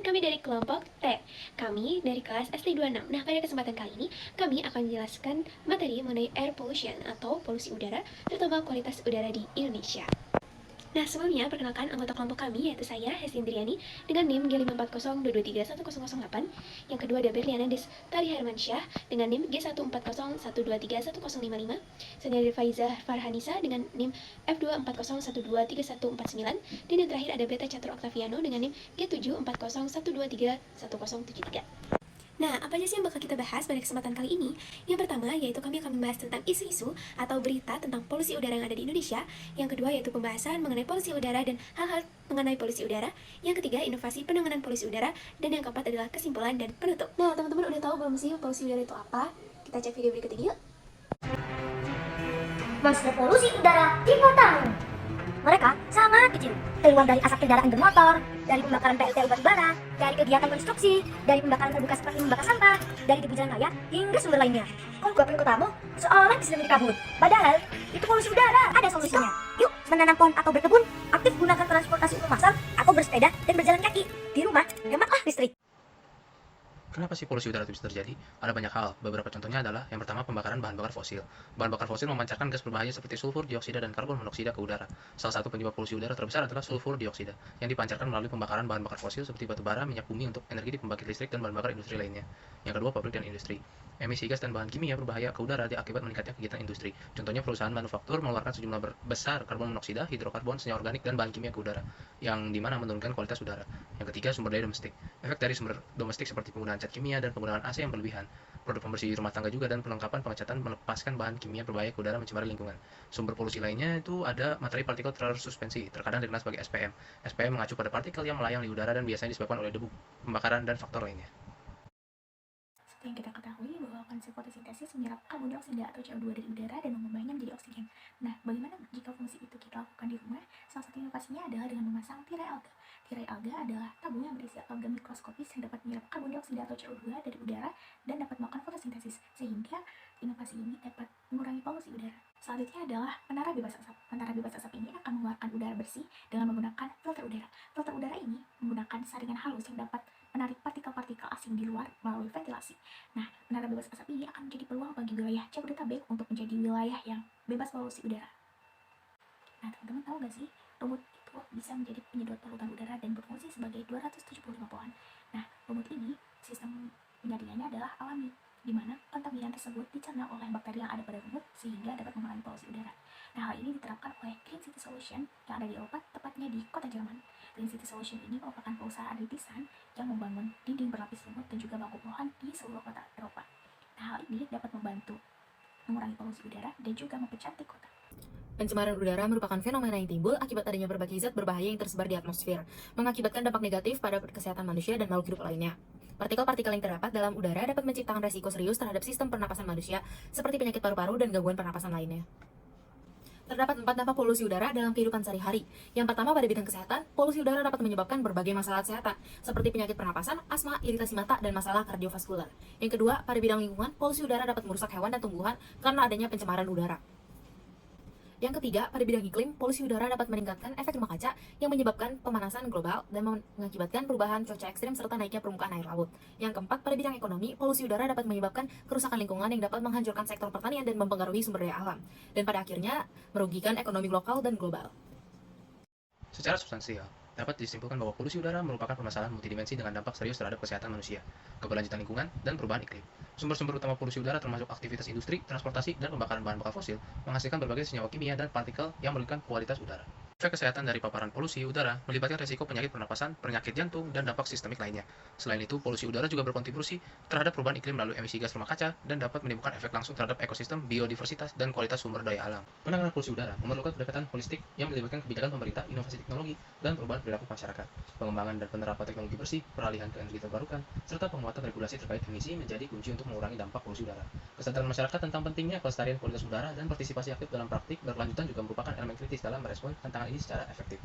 kami dari kelompok T. Kami dari kelas ST26. Nah, pada kesempatan kali ini, kami akan menjelaskan materi mengenai air pollution atau polusi udara, terutama kualitas udara di Indonesia. Nah, sebelumnya perkenalkan anggota kelompok kami, yaitu saya, Hesti Indriani, dengan NIM G540223108. Yang kedua ada Berliana Destari Hermansyah dengan NIM G14012310555. Selanjutnya ada Faiza Farhanisa dengan NIM F240123149. Dan yang terakhir ada Beta Catur Octaviano dengan NIM G74012311073. Nah, apa aja sih yang bakal kita bahas pada kesempatan kali ini? Yang pertama, yaitu kami akan membahas tentang isu-isu atau berita tentang polusi udara yang ada di Indonesia. Yang kedua, yaitu pembahasan mengenai polusi udara dan hal-hal mengenai polusi udara. Yang ketiga, inovasi penanganan polusi udara. Dan yang keempat adalah kesimpulan dan penutup. Nah, teman-teman udah tahu belum sih polusi udara itu apa? Kita cek video berikut ini yuk. Monster polusi udara di kotamu. Mereka sangat kecil, keluar dari asap kendaraan bermotor, dari pembakaran PLTU batubara, dari kegiatan konstruksi, dari pembakaran terbuka seperti membakar sampah, dari debu jalan raya, hingga sumber lainnya. Kau buatkan kotamu seolah bisa dikabut. Padahal, itu polusi udara. Ada solusinya. Yuk, menanam pohon atau berkebun, aktif gunakan transportasi umum massal, atau bersepeda dan berjalan kaki. Di rumah, hematlah listrik. Kenapa sih polusi udara itu bisa terjadi? Ada banyak hal. Beberapa contohnya adalah yang pertama pembakaran bahan bakar fosil. Bahan bakar fosil memancarkan gas berbahaya seperti sulfur dioksida dan karbon monoksida ke udara. Salah satu penyebab polusi udara terbesar adalah sulfur dioksida yang dipancarkan melalui pembakaran bahan bakar fosil seperti batu bara, minyak bumi untuk energi di pembangkit listrik dan bahan bakar industri lainnya. Yang kedua, pabrik dan industri. Emisi gas dan bahan kimia berbahaya ke udara akibat meningkatnya kegiatan industri. Contohnya perusahaan manufaktur mengeluarkan sejumlah besar karbon monoksida, hidrokarbon, senyawa organik, dan bahan kimia ke udara, yang dimana menurunkan kualitas udara. Yang ketiga, sumber daya domestik. Efek dari sumber domestik seperti penggunaan cat kimia dan penggunaan AC yang berlebihan, produk pembersih rumah tangga juga, dan perlengkapan pengecatan melepaskan bahan kimia berbahaya ke udara mencemari lingkungan. Sumber polusi lainnya itu ada materi partikel tersuspensi, terkadang dikenal sebagai SPM. SPM mengacu pada partikel yang melayang di udara dan biasanya disebabkan oleh debu, pembakaran, dan faktor lainnya. Seperti yang kita ketahui bahwa konsep fotosintesis menyerap karbon dioksida atau CO2 dari udara dan mengubahnya menjadi oksigen. Nah, bagaimana jika fungsi itu kita lakukan di rumah? Salah satu inovasinya adalah dengan memasang tirai alga. Tirai alga adalah tabung yang berisi alga mikroskopis yang dapat menyerap karbon dioksida atau CO2 dari udara dan dapat melakukan fotosintesis, sehingga inovasi ini dapat mengurangi polusi udara. Selanjutnya adalah menara bebas asap. Menara bebas asap ini akan mengeluarkan udara bersih dengan menggunakan filter udara. Filter udara ini menggunakan saringan halus yang dapat menarik partikel-partikel asing di luar melalui ventilasi. Nah, menara bebas asap ini akan menjadi peluang bagi wilayah Jabodetabek untuk menjadi wilayah yang bebas polusi udara. Nah, teman-teman tahu gak sih, lumut itu bisa menjadi penyedot polutan udara dan berfungsi sebagai 275 pohon. Nah, lumut ini sistem penyaringannya adalah alami, di mana kontaminan tersebut dicerna oleh bakteri yang ada pada lumut sehingga dapat mengurangi polusi udara. Nah, hal ini diterapkan oleh Green City Solution yang ada di Eropa, tepatnya di kota Jerman. Green City Solution ini merupakan perusahaan rintisan yang membangun dinding berlapis lumut dan juga bangku pohon di seluruh kota Eropa. Nah, hal ini dapat membantu mengurangi polusi udara dan juga mempercantik kota. Pencemaran udara merupakan fenomena yang timbul akibat adanya berbagai zat berbahaya yang tersebar di atmosfer, mengakibatkan dampak negatif pada kesehatan manusia dan makhluk hidup lainnya. Partikel-partikel yang terdapat dalam udara dapat menciptakan resiko serius terhadap sistem pernapasan manusia, seperti penyakit paru-paru dan gangguan pernapasan lainnya. Terdapat 4 dampak polusi udara dalam kehidupan sehari-hari. Yang pertama, pada bidang kesehatan, polusi udara dapat menyebabkan berbagai masalah kesehatan, seperti penyakit pernapasan, asma, iritasi mata, dan masalah kardiovaskular. Yang kedua, pada bidang lingkungan, polusi udara dapat merusak hewan dan tumbuhan karena adanya pencemaran udara. Yang ketiga, pada bidang iklim, polusi udara dapat meningkatkan efek rumah kaca yang menyebabkan pemanasan global dan mengakibatkan perubahan cuaca ekstrim serta naiknya permukaan air laut. Yang keempat, pada bidang ekonomi, polusi udara dapat menyebabkan kerusakan lingkungan yang dapat menghancurkan sektor pertanian dan mempengaruhi sumber daya alam. Dan pada akhirnya, merugikan ekonomi lokal dan global. Secara substansial, dapat disimpulkan bahwa polusi udara merupakan permasalahan multidimensi dengan dampak serius terhadap kesehatan manusia, keberlanjutan lingkungan, dan perubahan iklim. Sumber-sumber utama polusi udara termasuk aktivitas industri, transportasi, dan pembakaran bahan bakar fosil, menghasilkan berbagai senyawa kimia dan partikel yang merugikan kualitas udara. Efek kesehatan dari paparan polusi udara melibatkan resiko penyakit pernapasan, penyakit jantung, dan dampak sistemik lainnya. Selain itu, polusi udara juga berkontribusi terhadap perubahan iklim melalui emisi gas rumah kaca dan dapat menimbulkan efek langsung terhadap ekosistem, biodiversitas, dan kualitas sumber daya alam. Penanganan polusi udara memerlukan pendekatan holistik yang melibatkan kebijakan pemerintah, inovasi teknologi, dan perubahan perilaku masyarakat. Pengembangan dan penerapan teknologi bersih, peralihan ke energi terbarukan, serta penguatan regulasi terkait emisi menjadi kunci untuk mengurangi dampak polusi udara. Kesadaran masyarakat tentang pentingnya kelestarian kualitas udara dan partisipasi aktif dalam praktik berkelanjutan juga merupakan elemen kritis dalam merespons tantangan ini secara efektif.